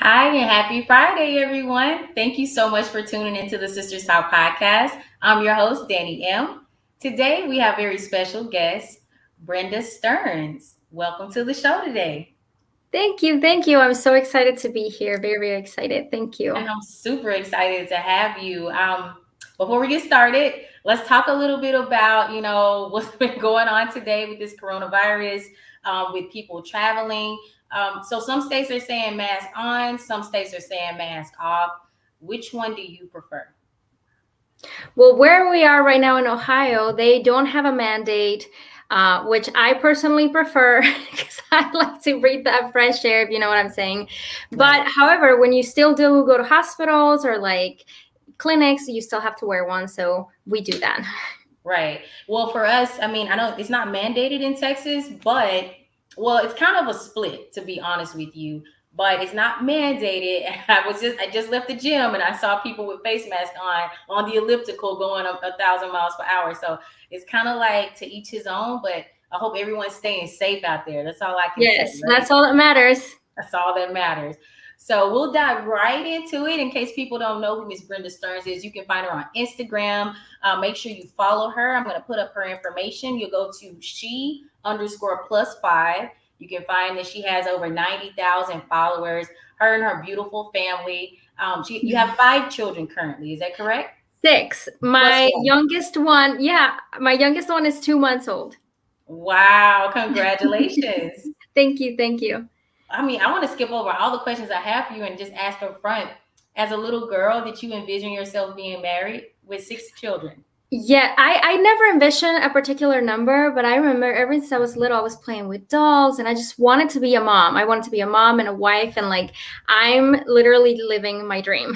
Hi, and happy Friday, everyone. Thank you so much for tuning into the Sisters Talk podcast. I'm your host, Danny M. Today, we have very special guest, Brenda Sterns. Welcome to the show today. Thank you. Thank you. I'm so excited to be here. Very, very excited. Thank And you. I'm super excited to have you. Before we get started, let's talk a little bit about, what's been going on today with this coronavirus, with people traveling. So some states are saying mask on, some states are saying mask off. Which one do you prefer? Well, where we are right now in Ohio, they don't have a mandate, which I personally prefer because I like to breathe that fresh air, if you know what I'm saying. Right. But however, when you still do go to hospitals or like clinics, you still have to wear one. So we do that. Right. Well, for us, I mean, I know it's not mandated in Texas, but it's kind of a split, to be honest with you. But it's not mandated. I just left the gym and I saw people with face masks on the elliptical going up 1,000 miles per hour. So it's kind of like to each his own. But I hope everyone's staying safe out there. That's all I can say, Yes, right? that's all that matters. That's all that matters. So we'll dive right into it. In case people don't know who Miss Brenda Sterns is, you can find her on Instagram. Make sure you follow her. I'm going to put up her information. You'll go to she_plus5. You can find that she has over 90,000 followers. Her and her beautiful family. You have 5 children currently. Is that correct? Six. Plus My one. youngest one, yeah, my youngest one is 2 months old. Wow! Congratulations. Thank you. Thank you. I mean, I want to skip over all the questions I have for you and just ask up front. As a little girl, did you envision yourself being married with 6 children? Yeah, I never envisioned a particular number, but I remember ever since I was little, I was playing with dolls and I just wanted to be a mom. I wanted to be a mom and a wife, and like I'm literally living my dream.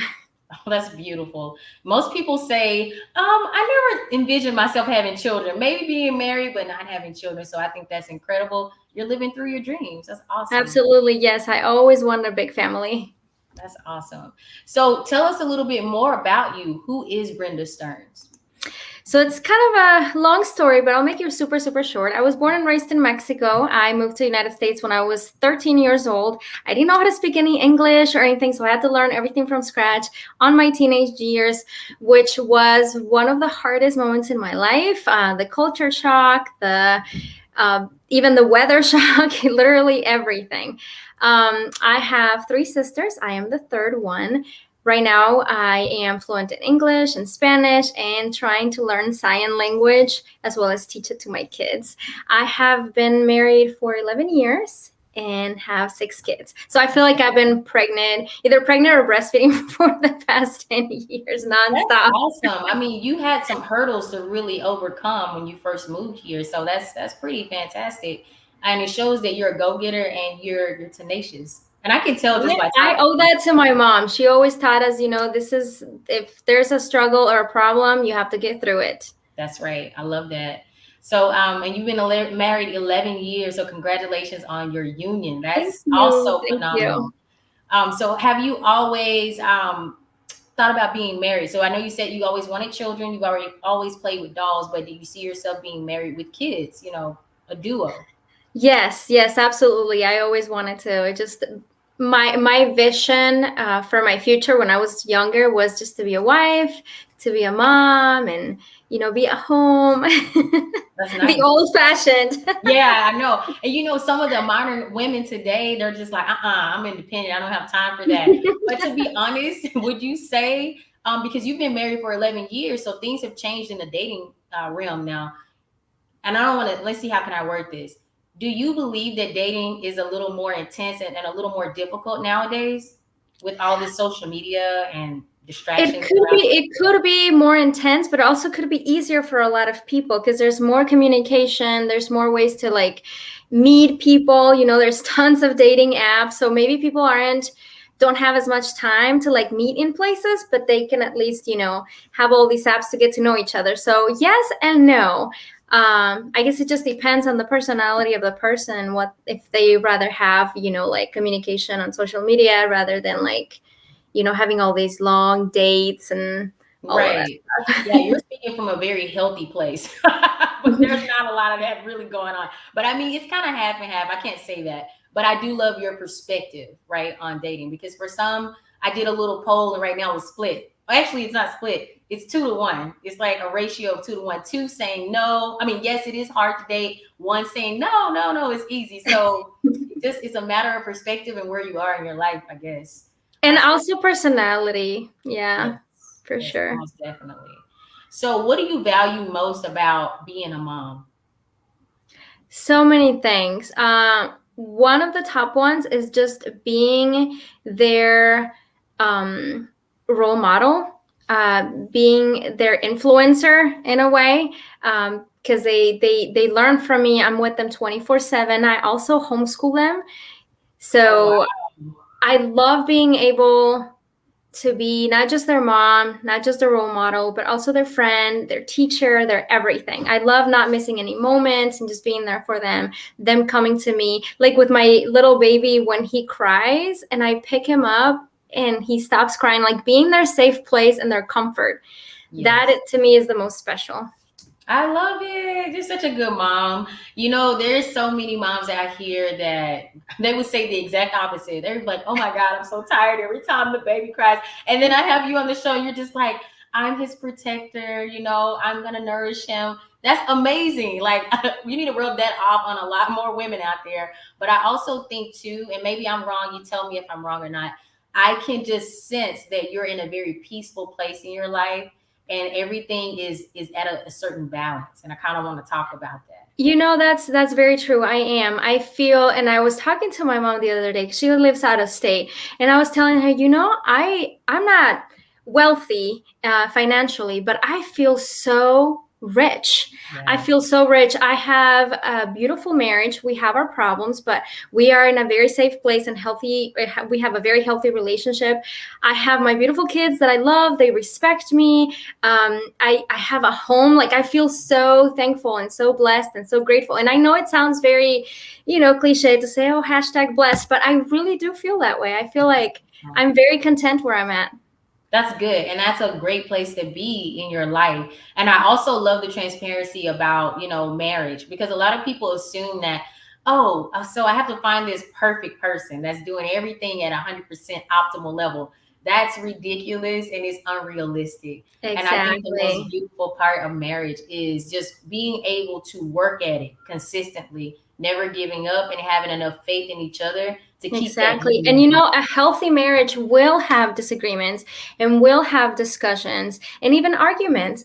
Oh, that's beautiful. Most people say, I never envisioned myself having children, maybe being married, but not having children. So I think that's incredible. You're living through your dreams. That's awesome. Absolutely, yes. I always wanted a big family. That's awesome. So tell us a little bit more about you. Who is Brenda Stearns? So it's kind of a long story, but I'll make it super, super short. I was born and raised in Mexico. I moved to the United States when I was 13 years old. I didn't know how to speak any English or anything, so I had to learn everything from scratch on my teenage years, which was one of the hardest moments in my life. The culture shock, the even the weather shock, literally everything. I have 3 sisters. I am the third one. Right now, I am fluent in English and Spanish and trying to learn sign language as well as teach it to my kids. I have been married for 11 years and have 6 kids. So I feel like I've been pregnant, either pregnant or breastfeeding for the past 10 years That's nonstop. awesome. I mean, you had some hurdles to really overcome when you first moved here, so that's pretty fantastic, and it shows that you're a go getter and you're tenacious. And I can tell just Yeah, by I talking owe to you. that to my mom. She always taught us, this is, if there's a struggle or a problem, you have to get through it. That's right. I love that. So, and you've been married 11 years, so congratulations on your union. Thank That's you. also Thank you. phenomenal. So have you always thought about being married? So I know you said you always wanted children. You've already always played with dolls, but do you see yourself being married with kids? A duo. Yes, yes, absolutely. I always wanted to. It just my vision for my future when I was younger was just to be a wife, to be a mom, and be at home. That's The nice. old fashioned. Yeah, I know. And some of the modern women today, they're just like, I'm independent. I don't have time for that. But to be honest, would you say, because you've been married for 11 years, so things have changed in the dating realm now. And I don't want to, let's see, how can I word this? Do you believe that dating is a little more intense and a little more difficult nowadays with all this social media and It distractions could be around? it could be more intense, but also could be easier for a lot of people because there's more communication, there's more ways to like meet people, there's tons of dating apps. So maybe people don't have as much time to like meet in places, but they can at least, have all these apps to get to know each other. So yes and no. I guess it just depends on the personality of the person, what if they rather have, like communication on social media rather than like having all these long dates and all of that Right. Yeah, you're speaking from a very healthy place. But there's stuff. not a lot of that really going on. But I mean, it's kind of half and half. I can't say that. But I do love your perspective, right, on dating, because for some, I did a little poll and right now it's split. Actually, it's not split. It's 2 to 1. It's like a ratio of 2 to 1. Two saying no. I mean, yes, it is hard to date. One saying no, no, no, it's easy. So it's a matter of perspective and where you are in your life, I guess. And also personality. Yeah, Yes, for yes, sure. most definitely. So, what do you value most about being a mom? So many things. One of the top ones is just being their role model, being their influencer in a way, because they learn from me. I'm with them 24/7. I also homeschool them, Oh, wow. so I love being able to be not just their mom, not just their role model, but also their friend, their teacher, their everything. I love not missing any moments and just being there for them coming to me. Like with my little baby, when he cries and I pick him up and he stops crying, like being their safe place and their comfort. That Yes. to me is the most special. I love it. You're such a good mom. You know, there's so many moms out here that they would say the exact opposite. They're like, oh my God, I'm so tired every time the baby cries. And then I have you on the show, and you're just like, I'm his protector, I'm gonna nourish him. That's amazing. Like you need to rub that off on a lot more women out there. But I also think too, and maybe I'm wrong, you tell me if I'm wrong or not. I can just sense that you're in a very peaceful place in your life and everything is at a certain balance, and I kind of want to talk about that. That's very true. I am. I feel, and I was talking to my mom the other day 'cause she lives out of state, and I was telling her, I'm not wealthy financially, but I feel so rich. I Yeah. feel so rich. I have a beautiful marriage. We have our problems, but we are in a very safe place and healthy. We have a very healthy relationship. I have my beautiful kids that I love. They respect me. I have a home. Like I feel so thankful and so blessed and so grateful. And I know it sounds very, cliche to say, oh, hashtag blessed, but I really do feel that way. I feel like I'm very content where I'm at. That's good. And that's a great place to be in your life. And I also love the transparency about, marriage, because a lot of people assume that, oh, so I have to find this perfect person that's doing everything at 100% optimal level. That's ridiculous and it's unrealistic. And I think the most Exactly. beautiful part of marriage is just being able to work at it consistently, never giving up, and having enough faith in each other to keep that Exactly. union. And a healthy marriage will have disagreements and will have discussions and even arguments,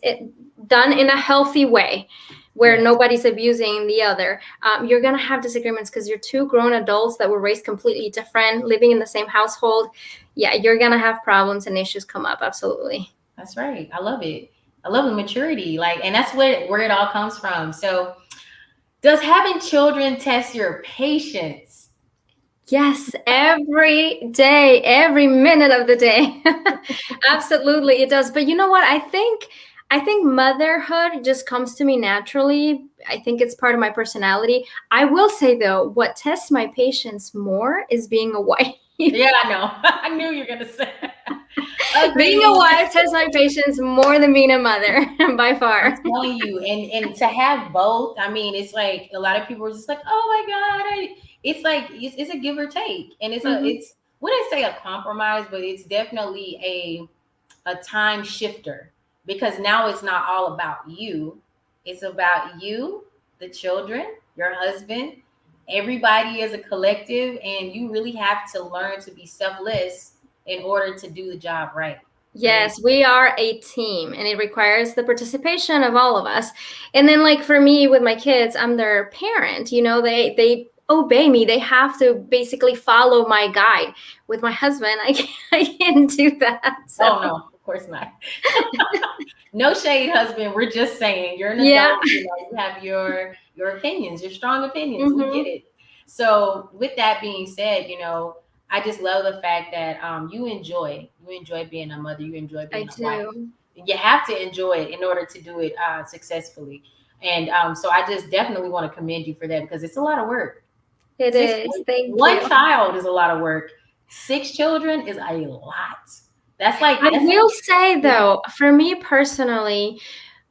done in a healthy way where Yes. nobody's abusing the other. You're going to have disagreements because you're two grown adults that were raised completely different, living in the same household. Yeah, you're going to have problems and issues come up. Absolutely. That's right. I love it. I love the maturity. And that's where it all comes from. So, does having children test your patience? Yes, every day, every minute of the day. Absolutely, it does. But you know what? I think motherhood just comes to me naturally. I think it's part of my personality. I will say though, what tests my patience more is being a wife. Yeah, I know. I knew you were gonna say that. Being a Agreed. wife tests my patience more than being a mother by I'm far. telling you, and to have both, I mean, it's like a lot of people are just like, oh my God, it's like it's a give or take, and Mhm. it's wouldn't say a compromise, but it's definitely a time shifter, because now it's not all about you. It's about you, the children, your husband, everybody as a collective. And you really have to learn to be selfless in order to do the job right. You really, Yes, we are a team and it requires the participation of all of us. And then like for me with my kids, I'm their parent, they obey me. They have to basically follow my guide. With my husband, I can't do that. So, oh no, of course not. No shade, husband. We're just saying you're an yeah. adult. You have your opinions, your strong opinions. We get Mhm. it. So, with that being said, I just love the fact that you enjoy being a mother. You enjoy I being a wife. do. You have to enjoy it in order to do it successfully. And so, I just definitely want to commend you for that, because it's a lot of work. It Six, is. Thank one you. child is a lot of work. 6 children is a lot. That's like I that's will like say though, for me personally,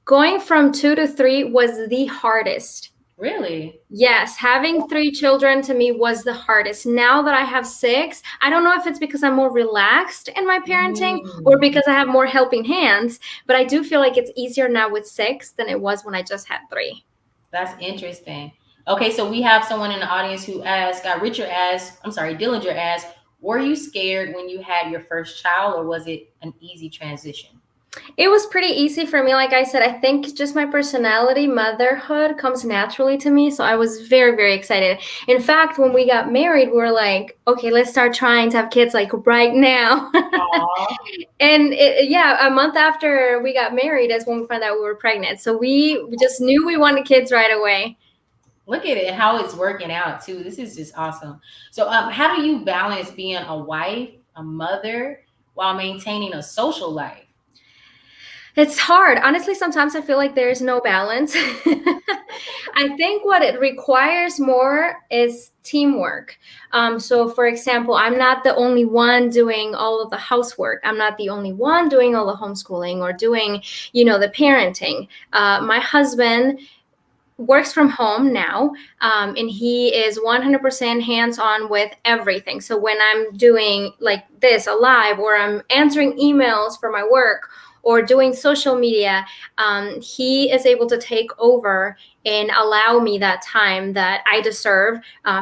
going from 2 to 3 was the hardest. Really? Yes, having 3 children to me was the hardest. Now that I have 6, I don't know if it's because I'm more relaxed in my parenting or Mm, because I have more helping hands, but I do feel like it's easier now with 6 than it was when I just had 3. that's interesting. Okay, so we have someone in the audience who asked, Richard asked, I'm sorry, Dillinger asked, were you scared when you had your first child, or was it an easy transition? It was pretty easy for me. Like I said, I think just my personality, motherhood comes naturally to me. So I was very, very excited. In fact, when we got married, we were like, okay, let's start trying to have kids like right now. Aw, And yeah, a month after we got married is when we found out we were pregnant. So we just knew we wanted kids right away. look at it, how it's working out too. This is just awesome. So, how do you balance being a wife, a mother, while maintaining a social life? It's hard. Honestly, sometimes I feel like there is no balance. I think what it requires more is teamwork. So, for example, I'm not the only one doing all of the housework. I'm not the only one doing all the homeschooling or doing, the parenting. My husband works from home now, and he is 100% hands-on with everything. So when I'm doing like this a live, or I'm answering emails for my work, or doing social media, he is able to take over and allow me that time that I deserve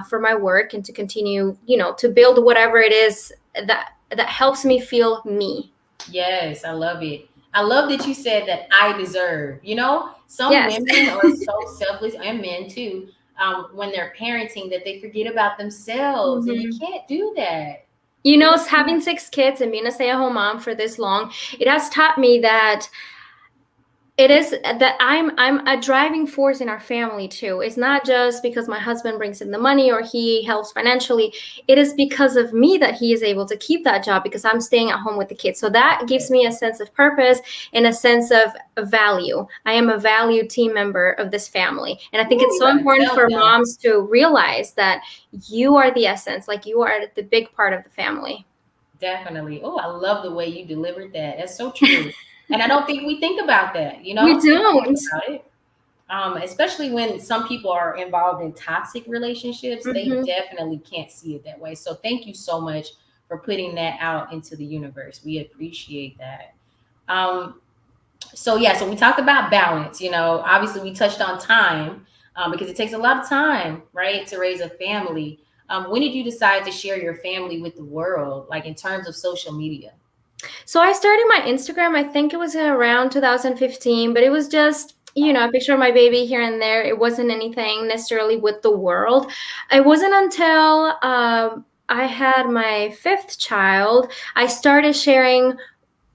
for my work, and to continue, to build whatever it is that helps me feel me. Yes, I love it. I love that you said that I deserve. Some Yes. women are so selfless, and men too, when they're parenting, that they forget about themselves, and you Mhm. can't do that. Having 6 kids and being a stay-at-home mom for this long, it has taught me that it is that I'm a driving force in our family too. It's not just because my husband brings in the money or he helps financially. It is because of me that he is able to keep that job, because I'm staying at home with the kids. So that gives me a sense of purpose and a sense of value. I am a valued team member of this family. And I think Ooh, it's you so better important tell for them. moms to realize that you are the essence, like you are the big part of the family. Definitely. Oh, I love the way you delivered that. That's so true. And I don't think we think about that. We We don't think don't. about it. Especially when some people are involved in toxic relationships, they Mhm. definitely can't see it that way. So thank you so much for putting that out into the universe. We appreciate that. Um, so yeah, so we talked about balance. Obviously we touched on time, because it takes a lot of time, right, to raise a family. When did you decide to share your family with the world, like in terms of social media? So I started my Instagram, I think it was around 2015, but it was just, a picture of my baby here and there. It wasn't anything necessarily with the world. It wasn't until I had my 5th child, I started sharing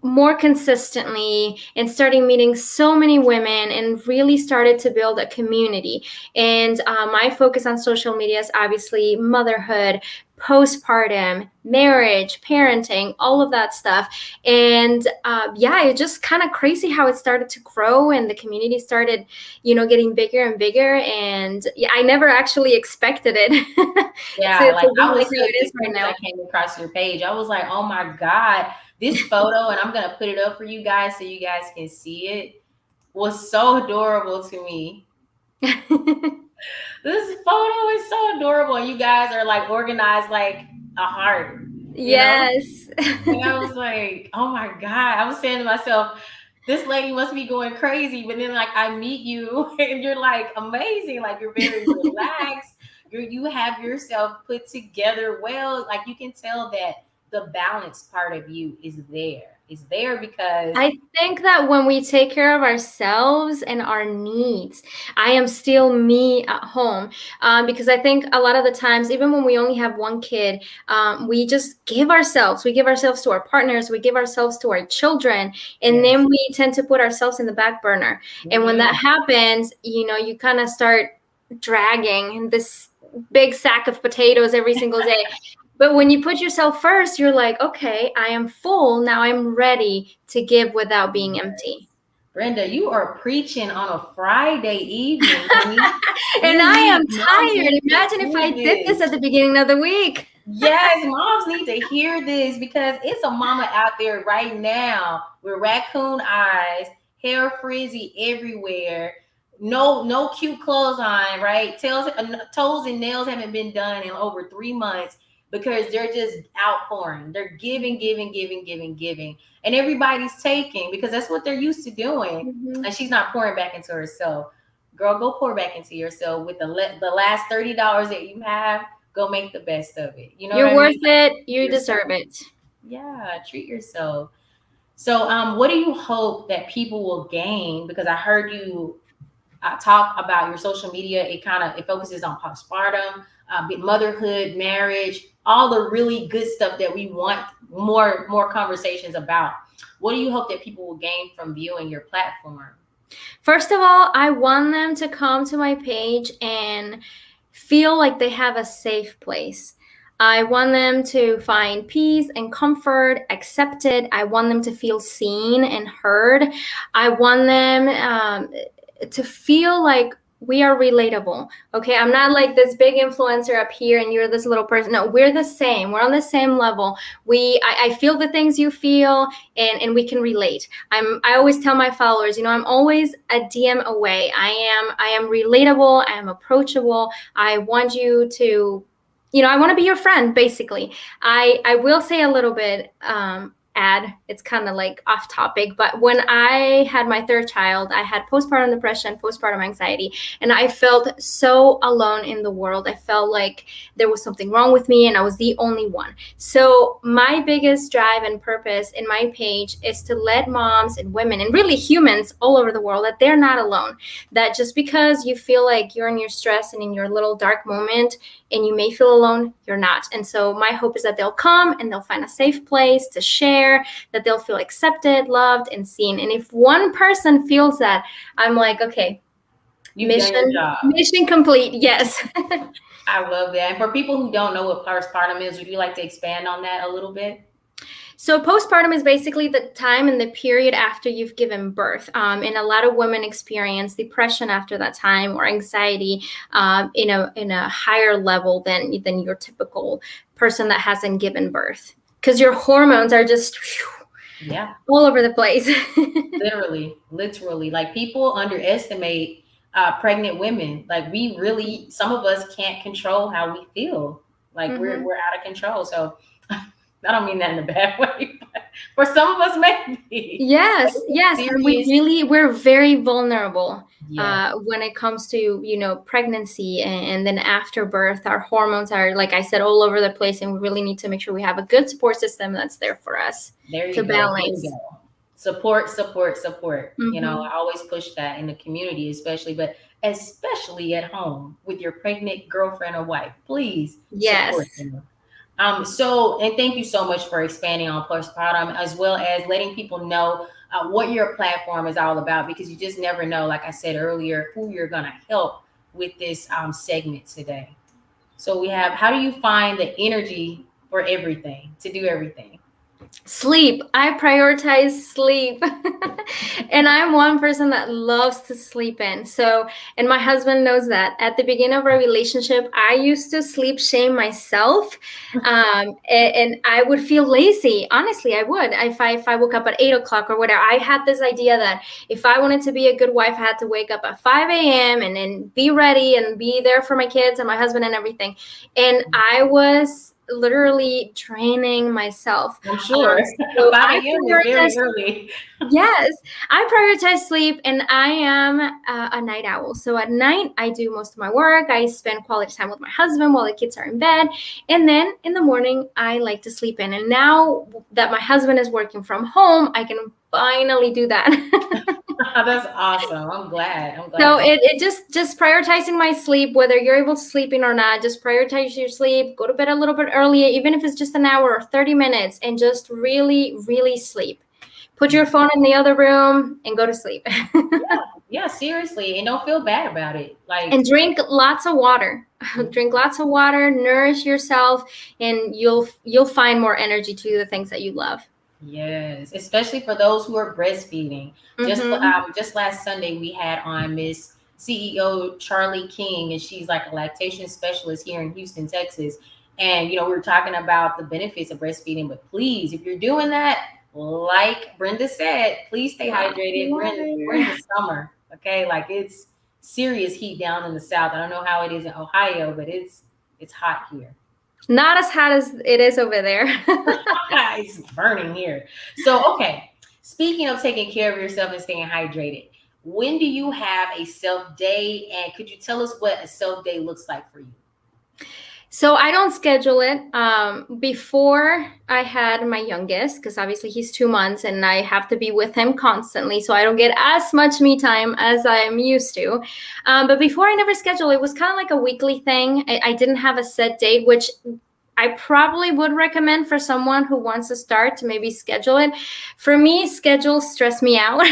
more consistently and starting meeting so many women, and really started to build a community. And my focus on social media is obviously motherhood, postpartum, marriage, parenting, all of that stuff. And yeah, it's just kind of crazy how it started to grow, and the community started, getting bigger and bigger. And yeah, I never actually expected it Yeah, to like be I like was how hooked it as is right soon as now. I came across your page. I was like, oh my God, this photo, and I'm gonna put it up for you guys so you guys can see it, was so adorable to me. This photo is so adorable. You guys are like organized like a heart, you know? Yes. And I was like, oh my God. I was saying to myself, this lady must be going crazy. But then like I meet you and you're like amazing. Like you're very relaxed. You have yourself put together well. Like you can tell that the balance part of you is there. It's there because I think that when we take care of ourselves and our needs, I am still me at home. Because I think a lot of the times, even when we only have one kid, we just give ourselves. We give ourselves to our partners. We give ourselves to our children. And yes. then we tend to put ourselves in the back burner. And when that Mhm. happens, you kind of start dragging this big sack of potatoes every single day. But when you put yourself first, you're like, okay, I am full. Now I'm ready to give without being empty. Brenda, you are preaching on a Friday evening, honey. And We I am need moms tired. need to Imagine if hear I did this. this at the beginning of the week. Yes, moms need to hear this because it's a mama out there right now with raccoon eyes, hair frizzy everywhere, no cute clothes on, right? Toes and nails haven't been done in over 3 months because they're just outpouring. They're giving, giving, giving, giving, giving, and everybody's taking because that's what they're used to doing. Mhm. And she's not pouring back into herself. Girl, go pour back into yourself with the last $30 that you have. Go make the best of it. You know what You're I worth mean? it. You Yourself. deserve it. Yeah, treat yourself. So, what do you hope that people will gain? Because I heard you talk about your social media. It focuses on postpartum, motherhood, marriage, all the really good stuff that we want more conversations about. What do you hope that people will gain from viewing your platform? First of all, I want them to come to my page and feel like they have a safe place. I want them to find peace and comfort, accepted. I want them to feel seen and heard. I want them to feel like we are relatable. Okay, I'm not like this big influencer up here and you're this little person. No, we're the same. We're on the same level. I feel the things you feel, and we can relate. I always tell my followers, I'm always a DM away. I am relatable. I am approachable. I want you to, I want to be your friend, basically. I will say a little bit, it's kind of like off topic, but when I had my third child, I had postpartum depression, postpartum anxiety, and I felt so alone in the world. I felt like there was something wrong with me and I was the only one. So my biggest drive and purpose in my page is to let moms and women and really humans all over the world that they're not alone. That just because you feel like you're in your stress and in your little dark moment and you may feel alone, you're not. And so my hope is that they'll come and they'll find a safe place to share, that they'll feel accepted, loved, and seen. And if one person feels that, I'm like, okay, You've done your job. mission complete. Yes. I love that. And for people who don't know what postpartum is, would you like to expand on that a little bit? So postpartum is basically the time and the period after you've given birth. And a lot of women experience depression after that time or anxiety in a higher level than your typical person that hasn't given birth, because your hormones are just all over the place. literally, like people underestimate pregnant women. Like some of us can't control how we feel. Like we're out of control. So I don't mean that in a bad way, but for some of us maybe. Yes. And we're very vulnerable when it comes to, pregnancy and then after birth. Our hormones are, like I said, all over the place, and we really need to make sure we have a good support system that's there for us to balance. There you go. Support. I always push that in the community, especially at home with your pregnant girlfriend or wife. Please support them. And thank you so much for expanding on postpartum, as well as letting people know what your platform is all about, because you just never know, like I said earlier, who you're going to help with this segment today. So how do you find the energy for everything, to do everything? Sleep. I prioritize sleep. And I'm one person that loves to sleep in. And my husband knows that. At the beginning of our relationship, I used to sleep shame myself. And I would feel lazy. Honestly, I would. If I woke up at 8 o'clock or whatever, I had this idea that if I wanted to be a good wife, I had to wake up at 5 a.m. and then be ready and be there for my kids and my husband and everything. And I was literally draining myself. I'm sure. So 5 a.m. is very early. Yes, I prioritize sleep, and I am a night owl. So at night, I do most of my work. I spend quality time with my husband while the kids are in bed. And then in the morning, I like to sleep in. And now that my husband is working from home, I can finally do that. That's awesome. I'm glad. So it just prioritizing my sleep, whether you're able to sleep in or not, just prioritize your sleep, go to bed a little bit earlier, even if it's just an hour or 30 minutes, and just really, really sleep. Put your phone in the other room and go to sleep. Yeah, seriously. And don't feel bad about it. And drink lots of water. Drink lots of water, nourish yourself, and you'll find more energy to do the things that you love. Yes, especially for those who are breastfeeding. Just last Sunday, we had on Miss CEO Charlie King, and she's like a lactation specialist here in Houston, Texas. And we were talking about the benefits of breastfeeding. But please, if you're doing that, like Brenda said, please stay hydrated. We're in the summer, okay? Like it's serious heat down in the South. I don't know how it is in Ohio, but it's hot here. Not as hot as it is over there. It's burning here. So, okay. Speaking of taking care of yourself and staying hydrated, when do you have a self day? And could you tell us what a self day looks like for you? So I don't schedule it. Before I had my youngest, because obviously he's 2 months and I have to be with him constantly, so I don't get as much me time as I'm used to. But before I never scheduled, it was kind of like a weekly thing. I didn't have a set date, which I probably would recommend for someone who wants to start to maybe schedule it. For me, schedules stress me out.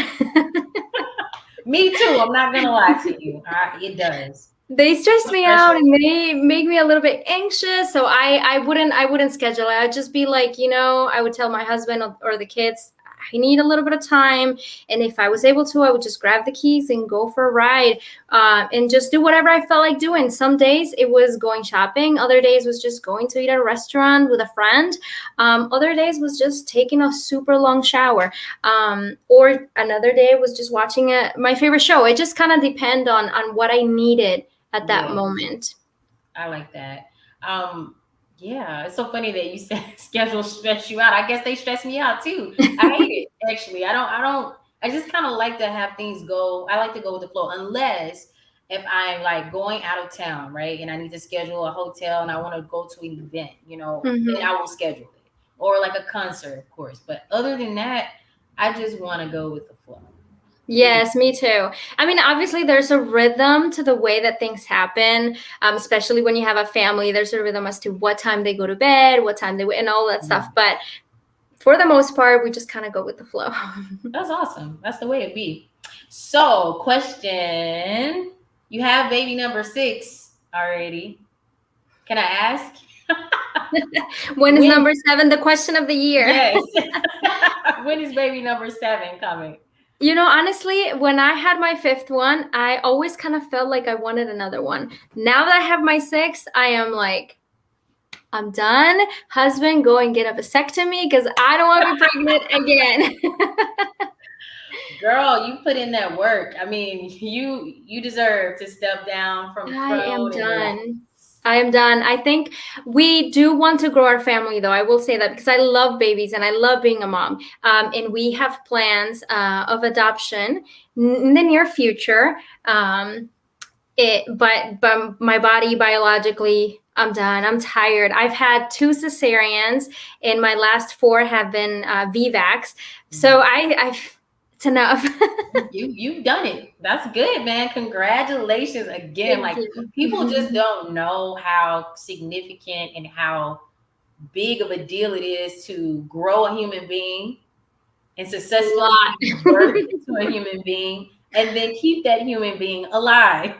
Me too. I'm not gonna lie to you. It does. They stress me out Pressure. and they make me a little bit anxious. So I wouldn't schedule it. I'd just be like, I would tell my husband or the kids, I need a little bit of time. And if I was able to, I would just grab the keys and go for a ride, and just do whatever I felt like doing. Some days it was going shopping. Other days was just going to eat at a restaurant with a friend. Other days was just taking a super long shower. Or another day was just watching my favorite show. It just kind of depend on what I needed at that Yeah, moment. I like that. Um, yeah, it's so funny that you said schedules stress you out. I guess they stress me out too. I hate it actually. I don't I just kind of like to have things go. I like to go with the flow unless if I'm like going out of town, right? And I need to schedule a hotel and I want to go to an event, then Hmm. I will schedule it. Or like a concert, of course. But other than that, I just want to go with the flow. Really. Yes, me too. I mean, obviously, there's a rhythm to the way that things happen, especially when you have a family. There's a rhythm as to what time they go to bed, what time and all that Yeah. stuff. But for the most part, we just kind of go with the flow. That's awesome. That's the way it be. So, question. You have baby number 6 already. Can I ask? When is When? number 7 the question of the year? Yes. When is baby number 7 coming? Honestly, when I had my fifth one, I always kind of felt like I wanted another one. Now that I have my sixth, I am like, I'm done. Husband, go and get a vasectomy because I don't want to be pregnant again. Girl, you put in that work. I mean, you deserve to step down from the I am throne and relax. done. I am done. I think we do want to grow our family, though. I will say that because I love babies and I love being a mom. And we have plans of adoption in the near future. But my body biologically, I'm done. I'm tired. I've had 2 cesareans, and my last 4 have been VVACs. So it's enough. You've done it. That's good, man. Congratulations again. Thank Like you. people just don't know how significant and how big of a deal it is to grow a human being and A successfully give birth lot. to a human being and then keep that human being alive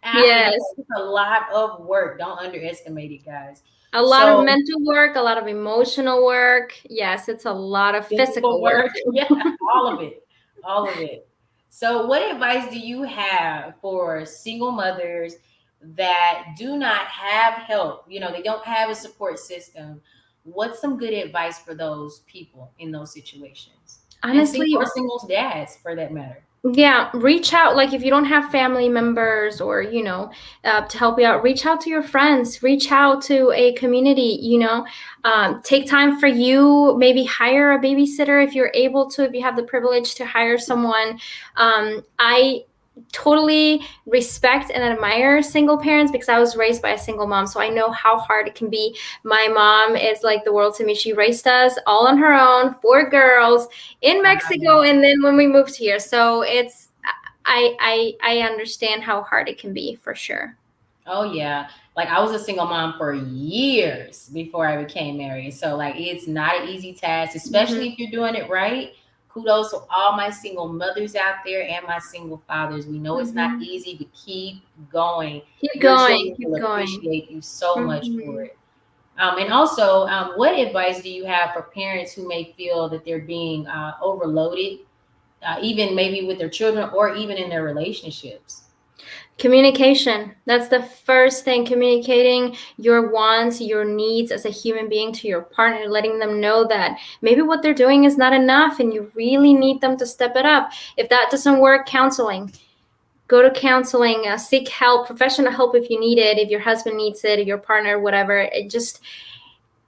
after that. Yes. It's a lot of work. Don't underestimate it, guys. A lot of So mental work, a lot of emotional work. Yes, it's a lot of physical physical work work, yeah, too. all of it, all of it. So, what advice do you have for single mothers that do not have help? They don't have a support system. What's some good advice for those people in those situations, and Honestly, or single dads for that matter? yeah, reach out. Like if you don't have family members or, to help you out, reach out to your friends, reach out to a community, take time for you, maybe hire a babysitter if you're able to, if you have the privilege to hire someone. I totally respect and admire single parents because I was raised by a single mom. So I know how hard it can be. My mom is like the world to me. She raised us all on her own, 4 girls in Mexico, Wow. and then when we moved here. So it's I understand how hard it can be for sure. Oh yeah. Like I was a single mom for years before I became married. So like it's not an easy task, Mhm. especially if you're doing it right. Kudos to all my single mothers out there and my single fathers. We know it's not Mhm. easy, but keep going. Keep Your going, children keep will going. appreciate you so much for Mhm. it. And also, what advice do you have for parents who may feel that they're being overloaded, even maybe with their children or even in their relationships? Communication. That's the first thing. Communicating your wants, your needs as a human being to your partner, letting them know that maybe what they're doing is not enough and you really need them to step it up. If that doesn't work, counseling. go to counseling, seek help, professional help if you need it, if your husband needs it, or your partner, whatever. It just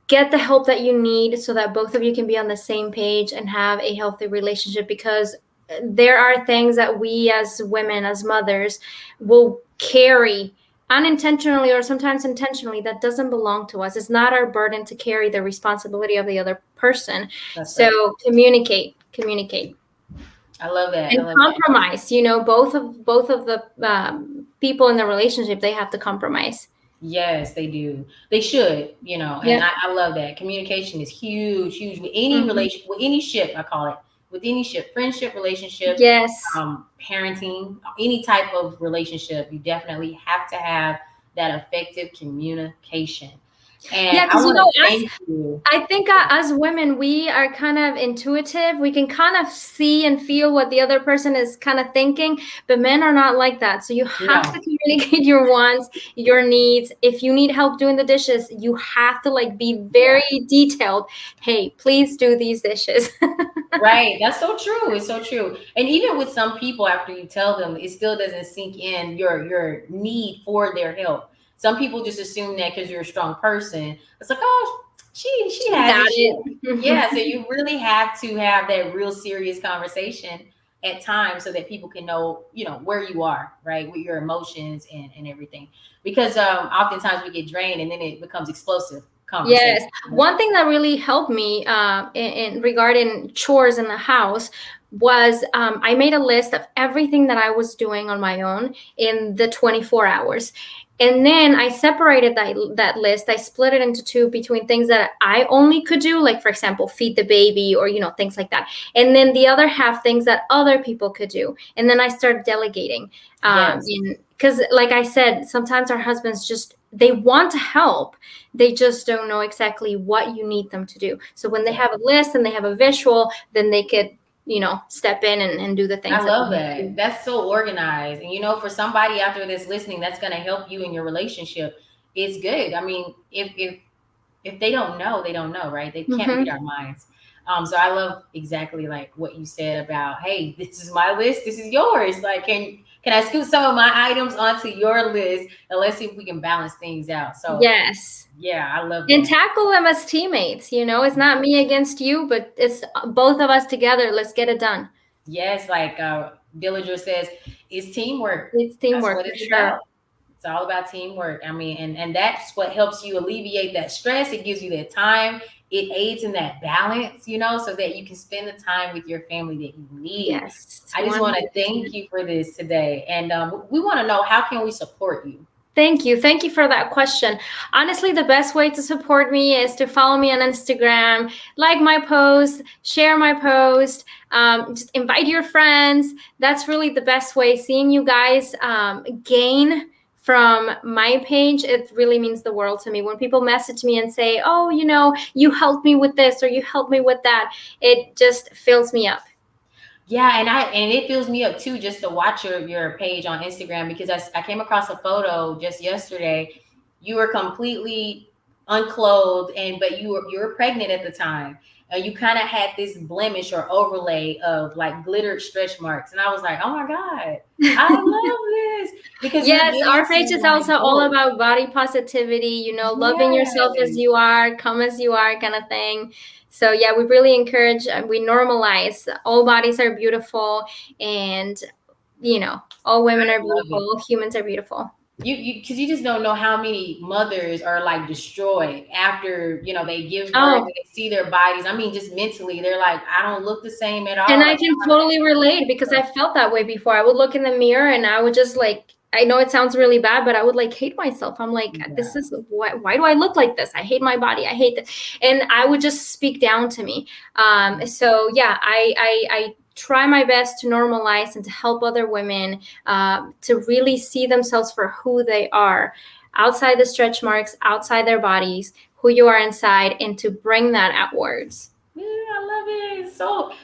get the help that you need so that both of you can be on the same page and have a healthy relationship, because there are things that we as women, as mothers, will carry unintentionally or sometimes intentionally that doesn't belong to us. It's not our burden to carry the responsibility of the other person. That's So right. communicate I love that. I and love that. compromise. Both of the people in the relationship, they have to compromise. Yes, they do. They should, and Yep. I love that. Communication is huge, huge with any Mhm. relation, with any ship, I call it, with any ship, friendship, relationship, Yes. parenting, any type of relationship, you definitely have to have that effective communication. And Yeah, I because want to thank you. I think as women, we are kind of intuitive. We can kind of see and feel what the other person is kind of thinking, but men are not like that. So you have to No, communicate your wants, your needs. If you need help doing the dishes, you have to like be yeah. very detailed. Hey, please do these dishes. Right. That's so true. It's so true. And even with some people, after you tell them, it still doesn't sink in your need for their help. Some people just assume that because you're a strong person, it's like, oh, she She has got it. Yeah. So it. you really have to have that real serious conversation at times so that people can know, where you are, right, with your emotions and everything. Because oftentimes we get drained and then it becomes explosive conversation. Yes. One thing that really helped me in regarding chores in the house was I made a list of everything that I was doing on my own in the 24 hours. And then I separated that list. I split it into two between things that I only could do, like, for example, feed the baby or, things like that. And then the other half, things that other people could do. And then I started delegating. Yes. Because, like I said, sometimes our husbands they want to help, they just don't know exactly what you need them to do. So when they have a list and they have a visual, then they could, step in and do the I things that they love need to that. do. That's so organized. And for somebody out there that's listening, that's going to help you in your relationship. It's good. I mean, if they don't know, they don't know, right? They can't read Mm-hmm. our minds. So I love exactly like what you said about, hey, this is my list, this is yours. Like, can I scoot some of my items onto your list and let's see if we can balance things out. So Yes. yeah, I love And that. tackle them as teammates. It's not me against you, but it's both of us together. Let's get it done. Yes, like Dillinger says, it's teamwork. It's That's teamwork what for it's sure. about. It's all about teamwork. I mean, and that's what helps you alleviate that stress. It gives you that time. It aids in that balance, so that you can spend the time with your family that you need. Yes, I just want to thank 100%. you for this today. And we want to know, how can we support you? Thank you. Thank you for that question. Honestly, the best way to support me is to follow me on Instagram, like my post, share my post, just invite your friends. That's really the best way. Seeing you guys gain from my page, it really means the world to me. When people message me and say, oh, you helped me with this or you helped me with that, it just fills me up. Yeah, and it fills me up too just to watch your page on Instagram, because I came across a photo just yesterday. You were completely unclothed, but you were pregnant at the time. You kind of had this blemish or overlay of like glittered stretch marks, and I was like, oh my god, I love this, because you're Yes, getting our page to is like also all go. about body positivity, loving yourself as Yes. you are, come as you are, kind of thing. So, yeah, we really encourage, we normalize all bodies are beautiful, and, all women are Love beautiful, it. all humans are beautiful. You because you just don't know how many mothers are like destroyed after they give birth and Oh, they see their bodies. I mean, just mentally, they're like, I don't look the same at and all. I Like, can totally relate because I felt that way before. I would look in the mirror and I would just like, I know it sounds really bad, but I would like hate myself. I'm like, this yeah, is why do I look like this? I hate my body. I hate this. And I would just speak down to me. So yeah, I try my best to normalize and to help other women to really see themselves for who they are outside the stretch marks, outside their bodies, who you are inside, and to bring that outwards. yeah, I love it.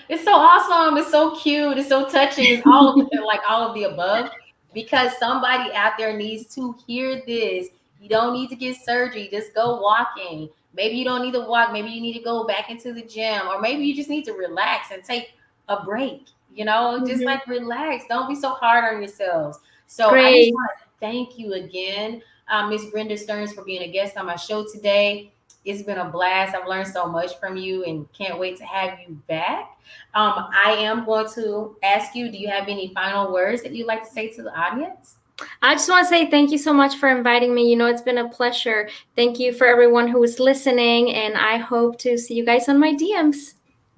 It's so awesome. It's so cute. It's so touching. It's all of like all of the above, because somebody out there needs to hear this. You don't need to get surgery. Just go walking. Maybe you don't need to walk. Maybe you need to go back into the gym, or maybe you just need to relax and take a break. just Mhm. like relax. Don't be so hard on yourselves. So I just Great. want to thank you again, Miss Brenda Sterns, for being a guest on my show today. It's been a blast. I've learned so much from you and can't wait to have you back. I am going to ask you, do you have any final words that you'd like to say to the audience? I just want to say thank you so much for inviting me. It's been a pleasure. Thank you for everyone who is listening, and I hope to see you guys on my DMs.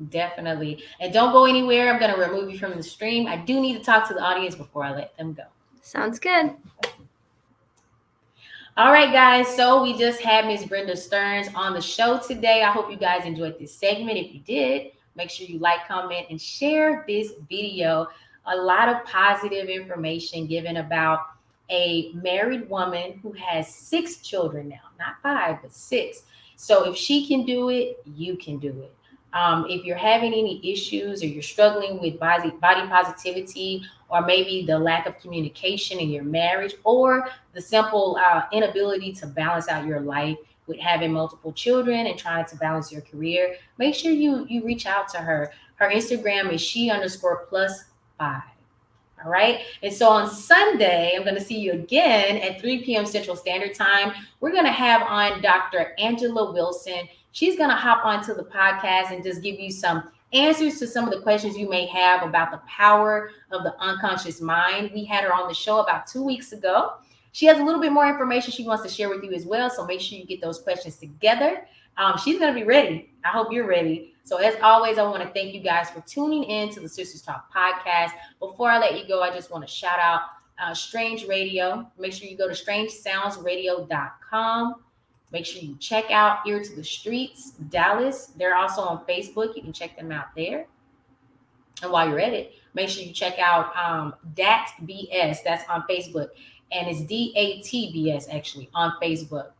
Definitely. And don't go anywhere. I'm going to remove you from the stream. I do need to talk to the audience before I let them go. Sounds good. All right, guys. So we just had Miss Brenda Sterns on the show today. I hope you guys enjoyed this segment. If you did, make sure you like, comment, and share this video. A lot of positive information given about a married woman who has 6 children now, not 5, but 6. So if she can do it, you can do it. If you're having any issues or you're struggling with body positivity, or maybe the lack of communication in your marriage, or the simple inability to balance out your life with having multiple children and trying to balance your career, make sure you reach out to her. Her Instagram is she_plus5. All right. And so on Sunday, I'm going to see you again at 3 p.m. Central Standard Time. We're going to have on Dr. Angela Wilson. She's going to hop onto the podcast and just give you some answers to some of the questions you may have about the power of the unconscious mind. We had her on the show about 2 weeks ago. She has a little bit more information she wants to share with you as well. So make sure you get those questions together. She's going to be ready. I hope you're ready. So as always, I want to thank you guys for tuning in to the Sisters Talk podcast. Before I let you go, I just want to shout out Strange Radio. Make sure you go to strangesoundsradio.com. Make sure you check out Ear to the Streets, Dallas. They're also on Facebook. You can check them out there. And while you're at it, make sure you check out DATBS. That's on Facebook. And it's DATBS actually on Facebook.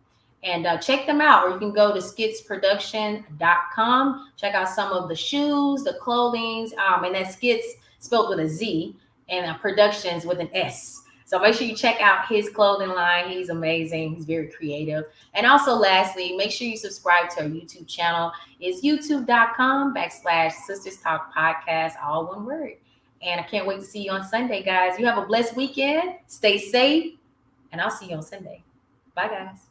And check them out. Or you can go to skitsproduction.com. Check out some of the shoes, the clothing. And that Skits spelled with a Z, and Productions with an S. So make sure you check out his clothing line. He's amazing. He's very creative. And also, lastly, make sure you subscribe to our YouTube channel. It's youtube.com/Sisters Talk Podcast, all one word. And I can't wait to see you on Sunday, guys. You have a blessed weekend. Stay safe. And I'll see you on Sunday. Bye, guys.